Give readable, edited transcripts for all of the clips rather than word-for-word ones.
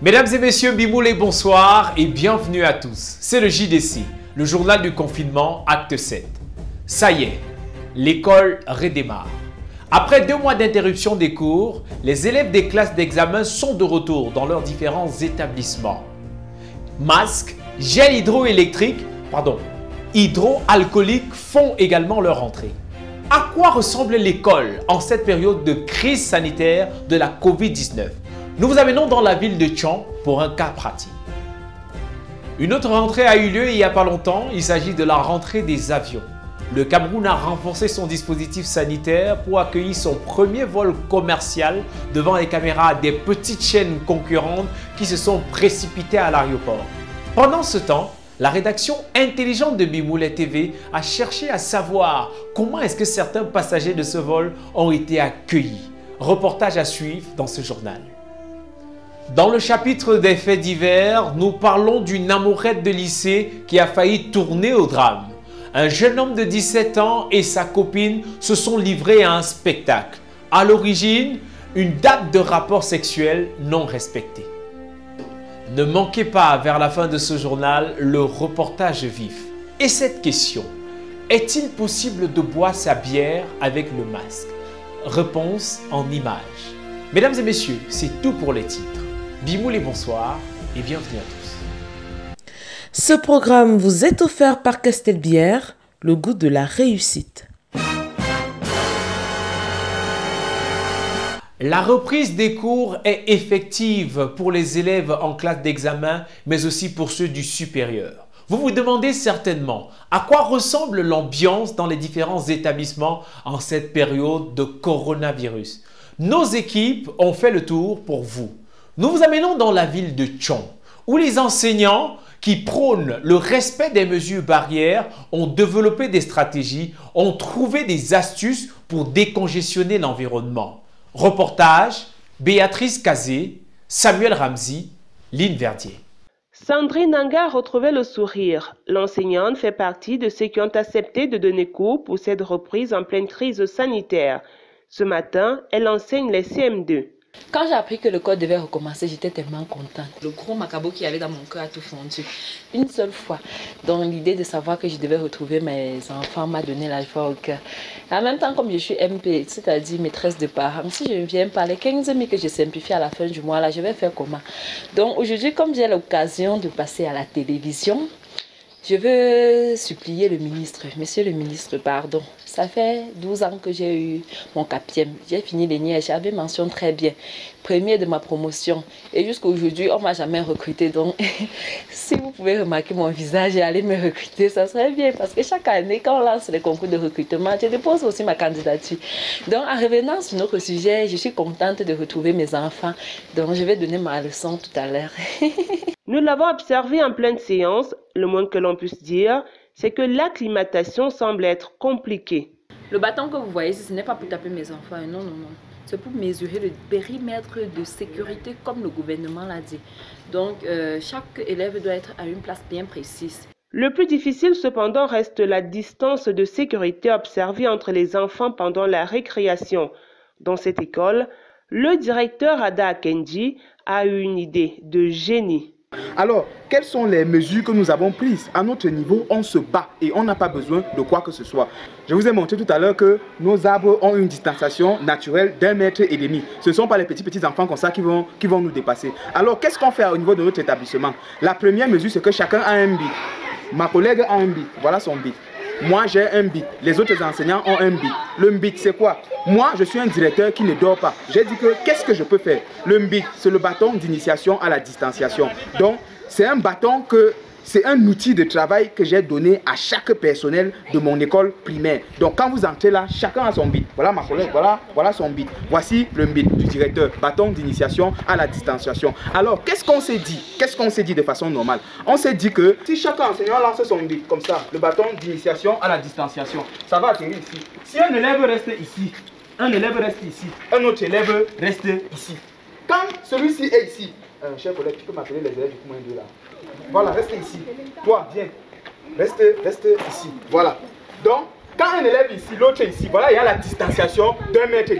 Mesdames et messieurs, Bimoulé, bonsoir et bienvenue à tous. C'est le JDC, le journal du confinement, acte 7. Ça y est, l'école redémarre. Après 2 mois d'interruption des cours, les élèves des classes d'examen sont de retour dans leurs différents établissements. Masques, gel hydroalcoolique font également leur entrée. À quoi ressemble l'école en cette période de crise sanitaire de la Covid-19? Nous vous amenons dans la ville de Tchon pour un cas pratique. Une autre rentrée a eu lieu il n'y a pas longtemps, il s'agit de la rentrée des avions. Le Cameroun a renforcé son dispositif sanitaire pour accueillir son premier vol commercial devant les caméras des petites chaînes concurrentes qui se sont précipitées à l'aéroport. Pendant ce temps, la rédaction intelligente de Bimoulé TV a cherché à savoir comment est-ce que certains passagers de ce vol ont été accueillis. Reportage à suivre dans ce journal. Dans le chapitre des faits divers, nous parlons d'une amourette de lycée qui a failli tourner au drame. Un jeune homme de 17 ans et sa copine se sont livrés à un spectacle. À l'origine, une date de rapport sexuel non respectée. Ne manquez pas, vers la fin de ce journal, le reportage vif. Et cette question, est-il possible de boire sa bière avec le masque? Réponse en images. Mesdames et messieurs, c'est tout pour les titres. Bimoulé, bonsoir et bienvenue à tous. Ce programme vous est offert par Castelbière, le goût de la réussite. La reprise des cours est effective pour les élèves en classe d'examen, mais aussi pour ceux du supérieur. Vous vous demandez certainement à quoi ressemble l'ambiance dans les différents établissements en cette période de coronavirus. Nos équipes ont fait le tour pour vous. Nous vous amenons dans la ville de Tchon, où les enseignants qui prônent le respect des mesures barrières ont développé des stratégies, ont trouvé des astuces pour décongestionner l'environnement. Reportage, Béatrice Kazé, Samuel Ramzi, Lynn Verdier. Sandrine Nanga a retrouvé le sourire. L'enseignante fait partie de ceux qui ont accepté de donner cours pour cette reprise en pleine crise sanitaire. Ce matin, elle enseigne les CM2. Quand j'ai appris que le code devait recommencer, j'étais tellement contente. Le gros macabo qui avait dans mon cœur a tout fondu. Une seule fois. Donc l'idée de savoir que je devais retrouver mes enfants m'a donné la joie au cœur. En même temps, comme je suis MP, c'est-à-dire maîtresse de parents, si je ne viens pas, les 15 000 que je simplifie à la fin du mois, là, je vais faire comment? Donc aujourd'hui, comme j'ai l'occasion de passer à la télévision, je veux supplier le ministre. Monsieur le ministre, pardon. Ça fait 12 ans que j'ai eu mon CAPIEM. J'ai fini les niais, j'avais mention très bien. Premier de ma promotion. Et jusqu'à aujourd'hui, on ne m'a jamais recruté. Donc, si vous pouvez remarquer mon visage et aller me recruter, ça serait bien. Parce que chaque année, quand on lance les concours de recrutement, je dépose aussi ma candidature. Donc, en revenant sur notre sujet, je suis contente de retrouver mes enfants. Donc, je vais donner ma leçon tout à l'heure. Nous l'avons observé en pleine séance. Le moins que l'on puisse dire, c'est que l'acclimatation semble être compliquée. Le bâton que vous voyez ici, ce n'est pas pour taper mes enfants. Non, non, non. C'est pour mesurer le périmètre de sécurité comme le gouvernement l'a dit. Donc, chaque élève doit être à une place bien précise. Le plus difficile cependant reste la distance de sécurité observée entre les enfants pendant la récréation. Dans cette école, le directeur Ada Akenji a eu une idée de génie. Alors, quelles sont les mesures que nous avons prises? À notre niveau, on se bat et on n'a pas besoin de quoi que ce soit. Je vous ai montré tout à l'heure que nos arbres ont une distanciation naturelle d'1,5 mètre. Ce ne sont pas les petits enfants comme ça qui vont nous dépasser. Alors, qu'est-ce qu'on fait au niveau de notre établissement? La première mesure, c'est que chacun a un bic. Ma collègue a un bic. Voilà son bic. Moi, j'ai un bic. Les autres enseignants ont un bic. Le bic, c'est quoi? Moi, je suis un directeur qui ne dort pas. J'ai dit que qu'est-ce que je peux faire? Le bic, c'est le bâton d'initiation à la distanciation. Donc, c'est un bâton que... C'est un outil de travail que j'ai donné à chaque personnel de mon école primaire. Donc quand vous entrez là, chacun a son bit. Voilà ma collègue, voilà son bit. Voici le bit du directeur, bâton d'initiation à la distanciation. Alors qu'est-ce qu'on s'est dit? Qu'est-ce qu'on s'est dit de façon normale? On s'est dit que si chaque enseignant lance son bit comme ça, le bâton d'initiation à la distanciation, ça va atterrir ici. Si un élève reste ici, un élève reste ici, un autre élève reste ici. Quand celui-ci est ici, cher collègue, tu peux m'appeler les élèves du moins 2 là. Voilà, reste ici. Toi, viens. Reste ici. Voilà. Donc, quand un élève ici, l'autre est ici, voilà, il y a la distanciation d'1,5 mètre.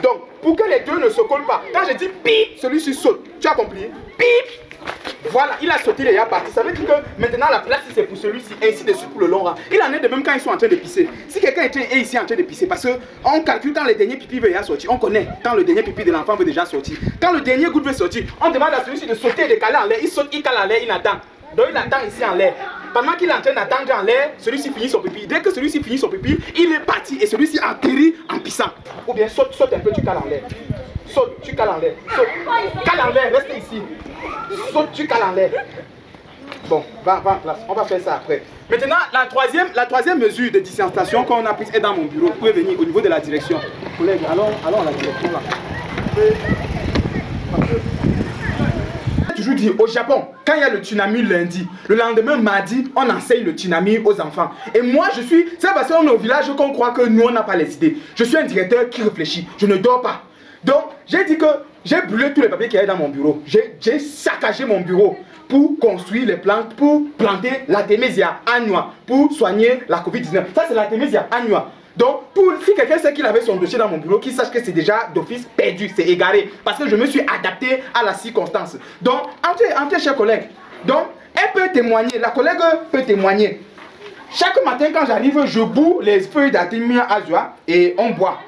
Donc, pour que les deux ne se collent pas, quand je dis pip, celui-ci saute. Tu as compris? Bip! Voilà, il a sauté, il est parti. Ça veut dire que maintenant la place c'est pour celui-ci, et ainsi de suite pour le long rang. Il en est de même quand ils sont en train de pisser. Si quelqu'un est ici en train de pisser, parce qu'on calcule quand le dernier pipi veut déjà sortir, on connaît quand le dernier pipi de l'enfant veut déjà sortir. Quand le dernier goutte veut sortir, on demande à celui-ci de sauter et de caler en l'air. Il saute, il cale en l'air, il attend. Donc il attend ici en l'air. Pendant qu'il est en train d'attendre en l'air, celui-ci finit son pipi. Dès que celui-ci finit son pipi, il est parti et celui-ci atterrit en pissant. Ou bien saute un peu, tu cales en l'air. Saute, tu cales en l'air. Saute, cale en l'air, reste ici. Saute, tu cales en l'air. Bon, va en place, on va faire ça après. Maintenant, la troisième mesure de distanciation qu'on a prise est dans mon bureau. Vous pouvez venir au niveau de la direction. Collègues, allons à la direction là. J'ai toujours dit, au Japon, quand il y a le tsunami lundi, le lendemain mardi, on enseigne le tsunami aux enfants. Et moi, c'est parce qu'on est au village qu'on croit que nous, on n'a pas les idées. Je suis un directeur qui réfléchit, je ne dors pas. Donc, j'ai dit que j'ai brûlé tous les papiers qui étaient dans mon bureau. J'ai saccagé mon bureau pour construire les plantes, pour planter l'Artemisia annua, pour soigner la Covid-19. Ça, c'est l'Artemisia annua. Donc, si quelqu'un sait qu'il avait son dossier dans mon bureau, qu'il sache que c'est déjà d'office perdu, c'est égaré. Parce que je me suis adapté à la circonstance. Donc, entre chers collègues, donc, elle peut témoigner, la collègue peut témoigner. Chaque matin, quand j'arrive, je boue les feuilles d'Artemisia annua et on boit.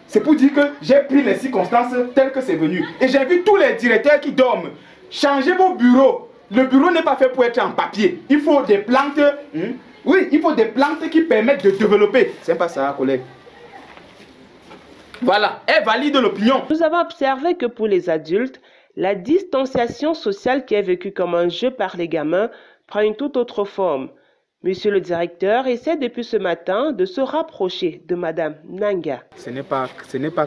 C'est pour dire que j'ai pris les circonstances telles que c'est venu. Et j'invite tous les directeurs qui dorment. Changez vos bureaux. Le bureau n'est pas fait pour être en papier. Il faut des plantes. Oui, il faut des plantes qui permettent de développer. C'est pas ça, collègue. Voilà, elle valide l'opinion. Nous avons observé que pour les adultes, la distanciation sociale qui est vécue comme un jeu par les gamins prend une toute autre forme. Monsieur le directeur essaie depuis ce matin de se rapprocher de Madame Nanga. Ce n'est pas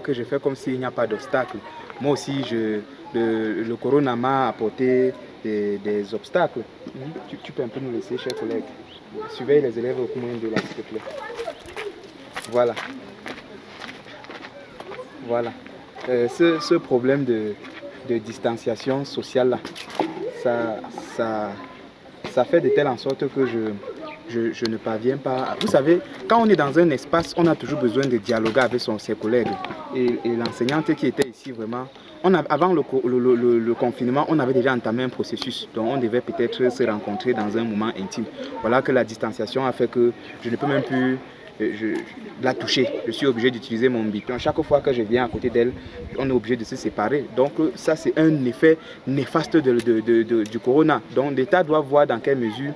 que je fais comme s'il n'y a pas d'obstacle. Moi aussi, le corona m'a apporté des obstacles. Tu peux un peu nous laisser, chers collègues. Surveille les élèves au coin de la, s'il te plaît. Voilà. Voilà. Ce problème de distanciation sociale là, ça fait de telle en sorte que je ne parviens pas. Vous savez, quand on est dans un espace, on a toujours besoin de dialoguer avec ses collègues. Et l'enseignante qui était ici, vraiment, avant le confinement, on avait déjà entamé un processus. Donc on devait peut-être se rencontrer dans un moment intime. Voilà que la distanciation a fait que je ne peux même plus la toucher. Je suis obligé d'utiliser mon bic. Chaque fois que je viens à côté d'elle, on est obligé de se séparer. Donc ça, c'est un effet néfaste du corona. Donc l'État doit voir dans quelle mesure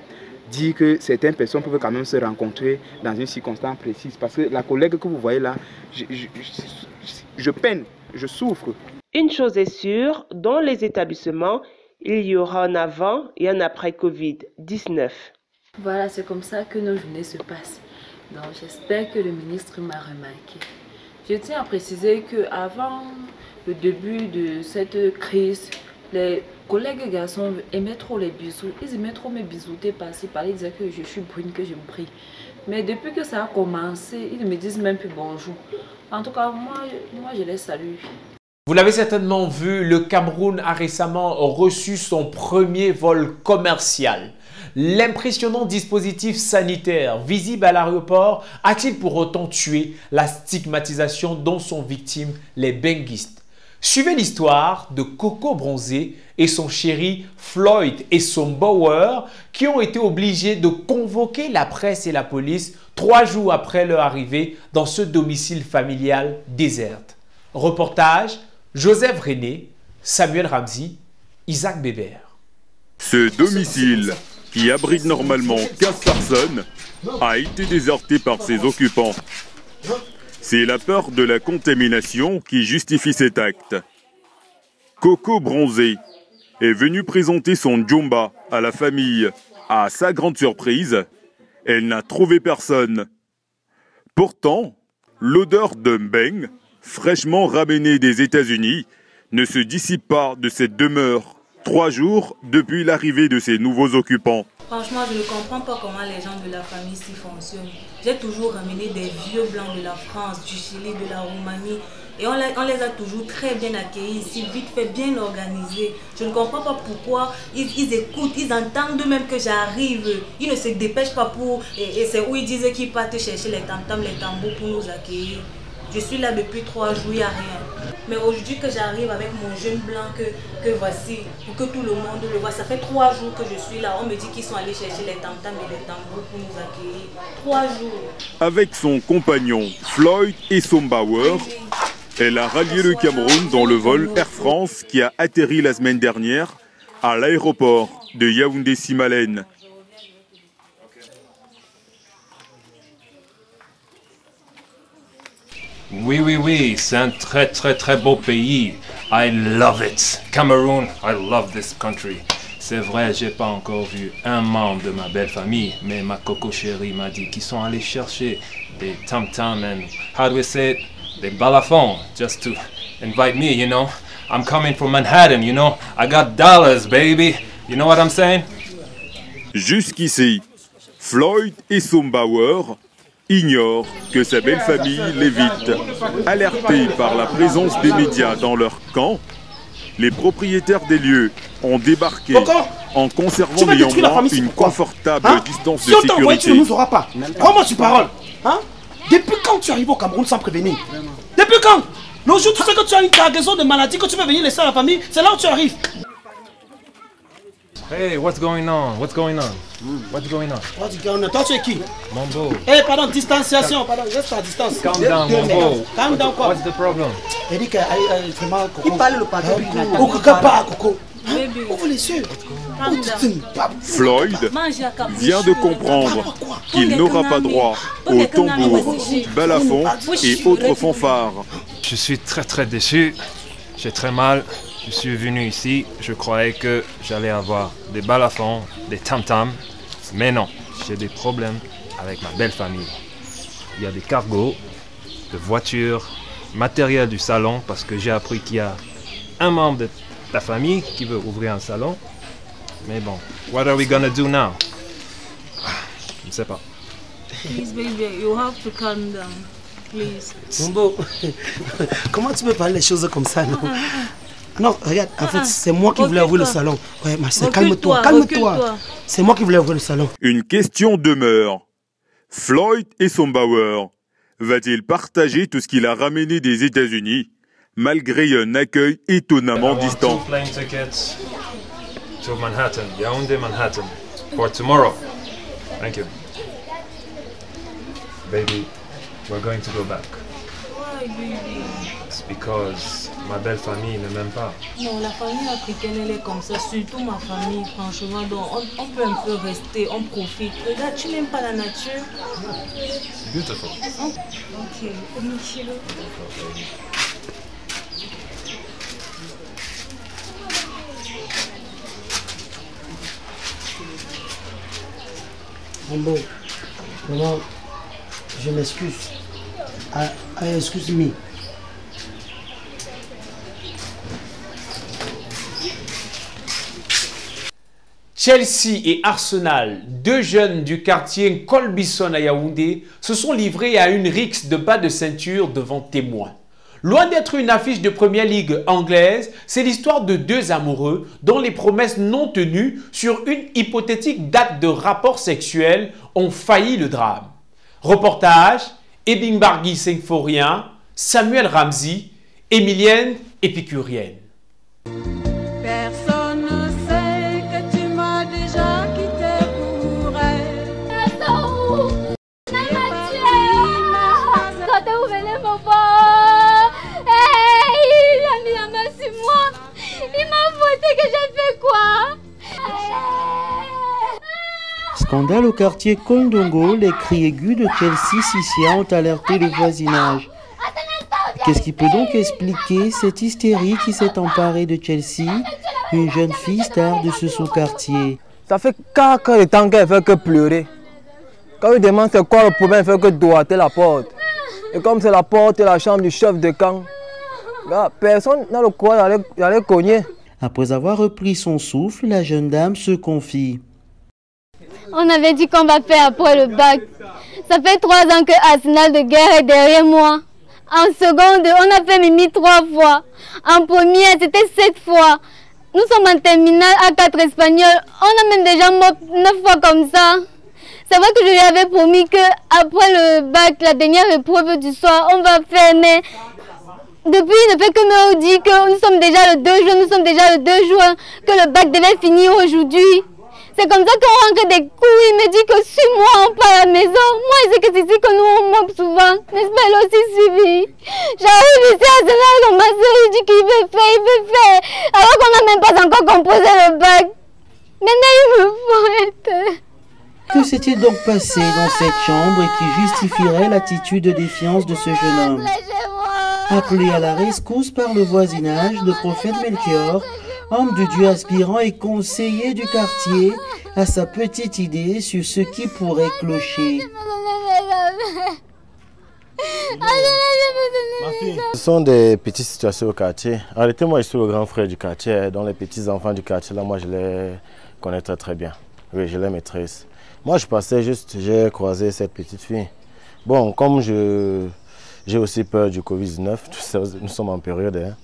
dire que certaines personnes peuvent quand même se rencontrer dans une circonstance précise. Parce que la collègue que vous voyez là, je peine, je souffre. Une chose est sûre, dans les établissements, il y aura un avant et un après Covid-19. Voilà, c'est comme ça que nos journées se passent. Donc j'espère que le ministre m'a remarqué. Je tiens à préciser qu'avant le début de cette crise, les collègues garçons aimaient trop les bisous. Ils aimaient trop me bisouter par-ci, par-là. Ils disaient que je suis brune, que je me prie. Mais depuis que ça a commencé, ils ne me disent même plus bonjour. En tout cas, moi je les salue. Vous l'avez certainement vu, le Cameroun a récemment reçu son premier vol commercial. L'impressionnant dispositif sanitaire visible à l'aéroport a-t-il pour autant tué la stigmatisation dont sont victimes les benguistes? Suivez l'histoire de Coco Bronzé et son chéri Floyd et son Bauer qui ont été obligés de convoquer la presse et la police 3 jours après leur arrivée dans ce domicile familial déserte. Reportage Joseph René, Samuel Ramzi, Isaac Bébert. Ce domicile, qui abrite normalement 15 personnes, a été déserté par ses occupants. C'est la peur de la contamination qui justifie cet acte. Coco Bronzé est venue présenter son djomba à la famille. À sa grande surprise, elle n'a trouvé personne. Pourtant, l'odeur de mbeng, fraîchement ramenée des États-Unis, ne se dissipe pas de cette demeure 3 jours depuis l'arrivée de ces nouveaux occupants. Franchement, je ne comprends pas comment les gens de la famille s'y fonctionnent. J'ai toujours ramené des vieux blancs de la France, du Chili, de la Roumanie. Et on les a toujours très bien accueillis ici, vite fait, bien organisés. Je ne comprends pas pourquoi ils écoutent, ils entendent d'eux-mêmes que j'arrive. Ils ne se dépêchent pas pour... Et c'est où ils disaient qu'ils partent chercher les tam-tams, les tambours pour nous accueillir. Je suis là depuis 3 jours, il n'y a rien. Mais aujourd'hui que j'arrive avec mon jeune blanc que voici, pour que tout le monde le voit, ça fait 3 jours que je suis là. On me dit qu'ils sont allés chercher les tam-tams et les tambours pour nous accueillir. 3 jours. Avec son compagnon Floyd Esombauer, elle a rallié le Cameroun dans le vol Air France qui a atterri la semaine dernière à l'aéroport de Yaoundé-Simalène. Oui, c'est un très beau pays. I love it. Cameroon, I love this country. C'est vrai, j'ai pas encore vu un membre de ma belle famille, mais ma coco chérie m'a dit qu'ils sont allés chercher des tam-tam and, how do we say it, des balafons, just to invite me, you know. I'm coming from Manhattan, you know. I got dollars, baby. You know what I'm saying? Jusqu'ici, Floyd Esombauer ignore que sa belle famille l'évite. Alertés par la présence des médias dans leur camp, les propriétaires des lieux ont débarqué en conservant néanmoins une confortable distance de sécurité. Tu ne nous auras pas. Comment tu parles, hein? Depuis quand tu arrives au Cameroun sans prévenir? Depuis quand? Le jour où tu sais que tu as une cargaison de maladies, que tu veux venir laisser à la famille, c'est là où tu arrives. Hey, what's going on? What's going on? What's going on? Toi, tu es qui? Mambo. Eh, pardon, distanciation, pardon, reste à distance. Calm down, Mambo. Calm down, quoi? What's the problem? Il dit que vraiment, Coco. Il parle le patron. Coco. Ouvre les yeux. Floyd vient de comprendre qu'il n'aura pas droit aux tambours, balafons et autres fanfares. Je suis très déçu. J'ai très mal. Je suis venu ici, je croyais que j'allais avoir des balafons, des tam-tams, mais non, j'ai des problèmes avec ma belle famille. Il y a des cargos, de voitures, matériel du salon, parce que j'ai appris qu'il y a un membre de ta famille qui veut ouvrir un salon. Mais bon, what are we gonna do now? Je ne sais pas. Please, baby, you have to calm down. Please. Mambo, comment tu peux parler les choses comme ça, non? Non, regarde, en fait, c'est moi qui voulais ouvrir le salon. Ouais, ma soeur, calme-toi. C'est moi qui voulais ouvrir le salon. Une question demeure. Floyd Esombauer va-t-il partager tout ce qu'il a ramené des États-Unis, malgré un accueil étonnamment distant? 2 plane tickets to Manhattan, Yaoundé, Manhattan, for tomorrow. Thank you. Baby, we're going to go back. Why, baby? It's because ma belle famille ne m'aime pas. Non, la famille africaine, elle est comme ça, surtout ma famille, franchement. Donc, on peut un peu rester, on profite. Regarde, tu n'aimes pas la nature? Beautiful. Ok, thank you. Mambo, vraiment, je m'excuse. Excuse-moi. Chelsea et Arsenal, 2 jeunes du quartier Colbison à Yaoundé, se sont livrés à une rixe de bas de ceinture devant témoins. Loin d'être une affiche de première ligue anglaise, c'est l'histoire de 2 amoureux dont les promesses non tenues sur une hypothétique date de rapport sexuel ont failli le drame. Reportage, Ebingbargui Sengforien, Samuel Ramsey, Émilienne Épicurienne. Personne ne sait que tu m'as déjà quitté pour elle. Quand vous venez me voir, il a mis la main sur moi. Il m'a voté que j'ai fait quoi? Scandale au quartier Kondongo, les cris aigus de Chelsea Sissia ont alerté le voisinage. Qu'est-ce qui peut donc expliquer cette hystérie qui s'est emparée de Chelsea, une jeune fille star de ce sous-quartier? Ça fait 4 ans de temps qu'elle fait que pleurer. Quand on demande c'est quoi le problème, elle fait que doigter la porte. Et comme c'est la porte et la chambre du chef de camp, là, personne n'a le courage d'aller cogner. Après avoir repris son souffle, la jeune dame se confie. On avait dit qu'on va faire après le bac. Ça fait 3 ans que Arsenal de guerre est derrière moi. En seconde, on a fait Mimi 3 fois. En première, c'était 7 fois. Nous sommes en terminale A4 espagnol. On a même déjà mort 9 fois comme ça. C'est vrai que je lui avais promis que après le bac, la dernière épreuve du soir, on va faire, mais depuis, il ne fait que me dire que nous sommes déjà le 2 juin, que le bac devait finir aujourd'hui. C'est comme ça qu'on rentre des coups, il me dit que suis moi, on part à la maison. Moi, je sais que c'est ici que nous on moque souvent, mais c'est elle aussi suivi. J'arrive ici à Sénat comme ma soeur, il dit qu'il veut faire, alors qu'on n'a même pas encore composé le bac. Maintenant, il me faut. Que s'est-il donc passé dans cette chambre qui justifierait l'attitude de défiance de ce jeune homme? Appelé à la rescousse par le voisinage, le prophète Melchior, homme de Dieu aspirant et conseiller du quartier, a sa petite idée sur ce qui pourrait clocher. Ce sont des petites situations au quartier. En réalité, moi, je suis le grand frère du quartier, dont les petits-enfants du quartier, là, moi, je les connais très très bien. Oui, je les maîtrise. Moi, je passais juste, j'ai croisé cette petite fille. Bon, comme j'ai aussi peur du Covid-19, nous sommes en période, hein,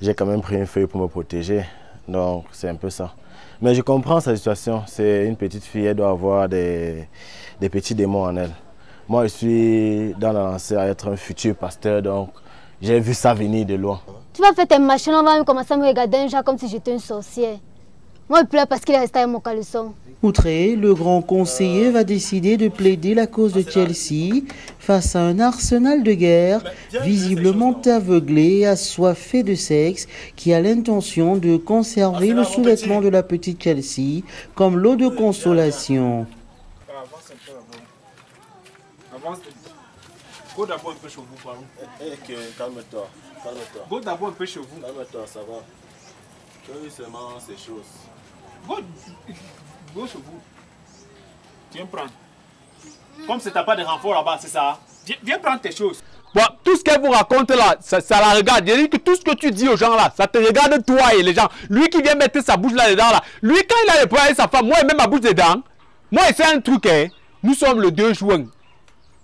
j'ai quand même pris une feuille pour me protéger. Donc, c'est un peu ça. Mais je comprends sa situation. C'est une petite fille, elle doit avoir des petits démons en elle. Moi, je suis dans la lancée à être un futur pasteur, donc j'ai vu ça venir de loin. Tu vas faire tes machines, on va même commencer à me regarder un genre comme si j'étais une sorcière. Moi, je pleure parce qu'il est resté avec mon caleçon. Outré, le grand conseiller va décider de plaider la cause de Chelsea face à un arsenal de guerre visiblement aveuglé et assoiffé de sexe qui a l'intention de conserver le sous-vêtement de la petite Chelsea comme lot de consolation. Go d'abord un peu chez vous, pardon. Calme-toi, calme-toi. Go d'abord un peu chez vous. Calme-toi, ça va. Oui, seulement ces choses. Go chez vous. Viens prendre. Comme c'est t'as pas de renfort là-bas, c'est ça. Viens prendre tes choses. Bon, tout ce qu'elle vous raconte là, ça la regarde. Je dis que tout ce que tu dis aux gens là, ça te regarde toi et les gens. Lui qui vient mettre sa bouche là-dedans là. Lui quand il a le problème avec sa femme, moi il met ma bouche dedans. Moi c'est un truc, hein. Nous sommes le 2 juin.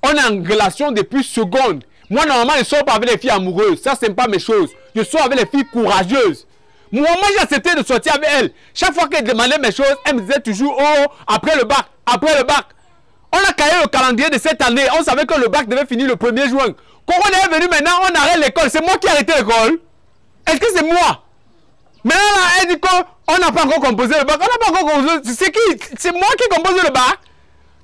On est en relation depuis secondes. Moi normalement je ne sors pas avec les filles amoureuses. Ça c'est pas mes choses. Je sors avec les filles courageuses. Moi j'ai accepté de sortir avec elle. Chaque fois qu'elle demandait mes choses, elle me disait toujours oh après le bac, après le bac. On a caillé le calendrier de cette année. On savait que le bac devait finir le 1er juin. Quand on est venu maintenant, on arrête l'école. C'est moi qui ai arrêté l'école. Est-ce que c'est moi? Maintenant là, elle dit qu'on n'a pas encore composé le bac. On n'a pas encore composé. C'est qui? C'est moi qui compose le bac.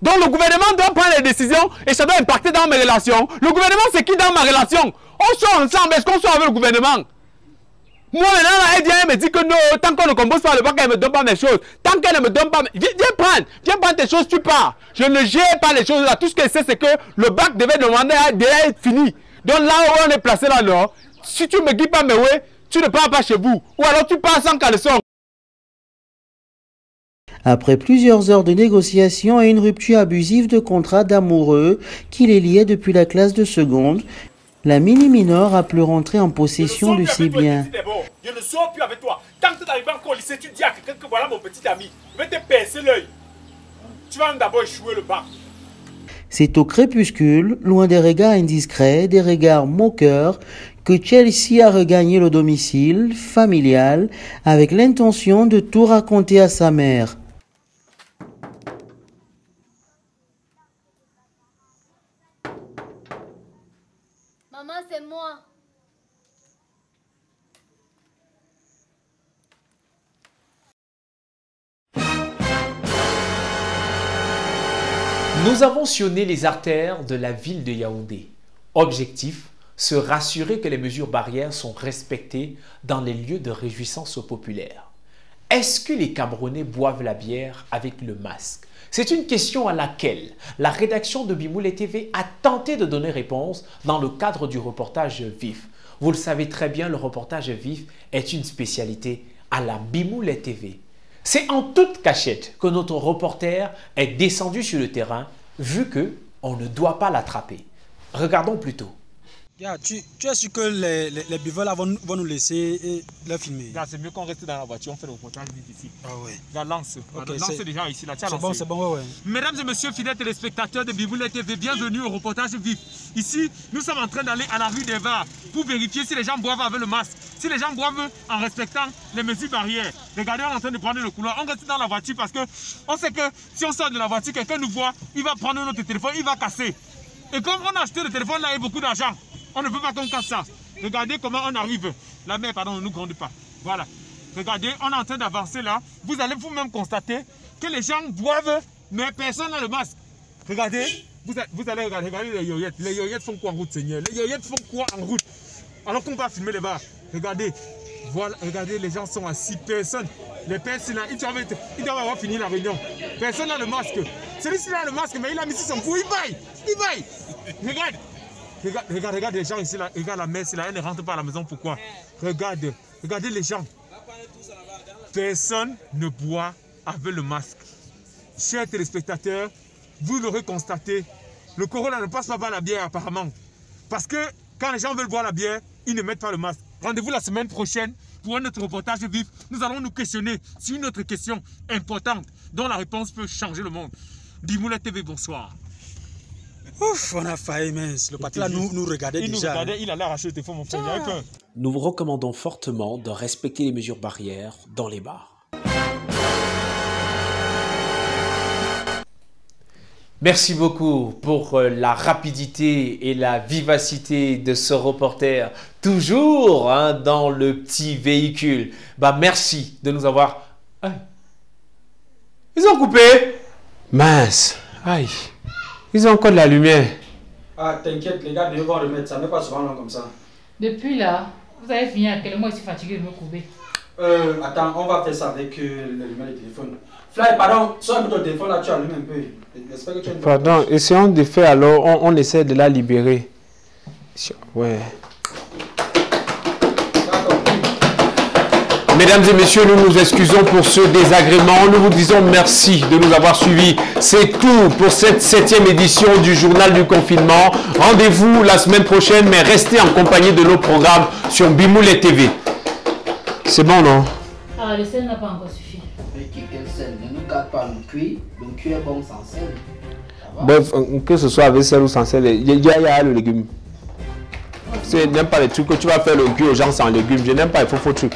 Donc le gouvernement doit prendre les décisions et ça doit impacter dans mes relations. Le gouvernement c'est qui dans ma relation? On sort ensemble, est-ce qu'on sort avec le gouvernement? Moi maintenant là, elle vient, elle me dit que non, tant qu'on ne compose pas le bac, elle ne me donne pas mes choses. Tant qu'elle ne me donne pas, viens prendre tes choses, tu pars. Je ne gère pas les choses là. Tout ce qu'elle sait c'est que le bac devait demander déjà être fini. Donc là où on est placé là, non, si tu ne me dis pas mais ouais, tu ne pars pas chez vous. Ou alors tu pars sans caleçon. Après plusieurs heures de négociations et une rupture abusive de contrat d'amoureux qui les liait depuis la classe de seconde, la mini-mineure a pu rentrer en possession de ses biens. Je ne sors plus avec toi. Tant que tu n'arrives pas encore au lycée, tu dis à quelqu'un que voilà mon petit ami. Je vais te percer l'œil. Tu vas d'abord échouer le bac. C'est au crépuscule, loin des regards indiscrets, des regards moqueurs, que Chelsea a regagné le domicile familial avec l'intention de tout raconter à sa mère. Maman, c'est moi. Nous avons sillonné les artères de la ville de Yaoundé. Objectif, se rassurer que les mesures barrières sont respectées dans les lieux de réjouissance populaire. Est-ce que les Camerounais boivent la bière avec le masque? C'est une question à laquelle la rédaction de Bimoulé TV a tenté de donner réponse dans le cadre du reportage Vif. Vous le savez très bien, le reportage Vif est une spécialité à la Bimoulé TV. C'est en toute cachette que notre reporter est descendu sur le terrain, vu qu'on ne doit pas l'attraper. Regardons plutôt. Tu es sûr que les buveurs là vont nous laisser leur filmer? C'est mieux qu'on reste dans la voiture, on fait le reportage vite ici. Ah ouais. Lance. Okay, lance déjà ici. C'est bon, ouais. Mesdames et messieurs, fidèles téléspectateurs de Biboulé TV, bienvenue au reportage vif. Ici, nous sommes en train d'aller à la rue des Vars pour vérifier si les gens boivent avec le masque. Si les gens boivent en respectant les mesures barrières. Regardez, on est en train de prendre le couloir. On reste dans la voiture parce qu'on sait que si on sort de la voiture, quelqu'un nous voit, il va prendre notre téléphone, il va casser. Et comme on a acheté le téléphone là et beaucoup d'argent, on ne veut pas qu'on casse ça. Regardez comment on arrive. La mer, pardon, ne nous gronde pas. Voilà. Regardez, on est en train d'avancer là. Vous allez vous-même constater que les gens boivent, mais personne n'a le masque. Regardez, vous allez regarder les yoyettes. Les yoyettes font quoi en route, Seigneur? Les yoyettes font quoi en route? Alors qu'on va filmer les bars. Regardez, voilà, regardez, les gens sont assis. Personne. Les personnes là, ils doivent avoir fini la réunion. Personne n'a le masque. Celui-ci a le masque, mais il a mis sur son cou. Il baille. Il baille. Regarde les gens ici là. Regarde la messe là. Elle ne rentre pas à la maison. Pourquoi? Regardez les gens. Personne ne boit avec le masque. Chers téléspectateurs, vous l'aurez constaté, le corona ne passe pas par la bière apparemment. Parce que quand les gens veulent boire la bière, ils ne mettent pas le masque. Rendez-vous la semaine prochaine pour un autre reportage vif. Nous allons nous questionner sur une autre question importante dont la réponse peut changer le monde. Biboulé TV, bonsoir. Ouf, on a failli, mince. Le patron là nous regardait déjà. Il nous regardait, il allait arracher le téléphone, mon frère. Il avait peur. Nous vous recommandons fortement de respecter les mesures barrières dans les bars. Merci beaucoup pour la rapidité et la vivacité de ce reporter, toujours dans le petit véhicule. Merci de nous avoir... Ils ont coupé. Mince. Aïe. Ils ont encore de la lumière. Ah, t'inquiète, les gars, ils vont remettre. Ça n'est pas souvent long comme ça. Depuis là, vous avez fini à quel moment je suis fatigué de me couper? Attends, on va faire ça avec le lumière du téléphone. Fly, pardon, sors un peu ton téléphone là, tu allumes un peu. J'espère que tu as une... Pardon, essayons de faire alors, on essaie de la libérer. Ouais. Mesdames et messieurs, nous nous excusons pour ce désagrément. Nous vous disons merci de nous avoir suivis. C'est tout pour cette 7e édition du Journal du Confinement. Rendez-vous la semaine prochaine, mais restez en compagnie de nos programmes sur Biboulé TV. C'est bon, non? Ah, le sel n'a pas encore suffi. Quel sel? Ne nous garde pas le cuit. Le cuit est bon sans sel. Bref, que ce soit avec sel ou sans sel, il y a le légume. Je n'aime pas les trucs que tu vas faire le cuit aux gens sans légumes. Je n'aime pas les faux trucs.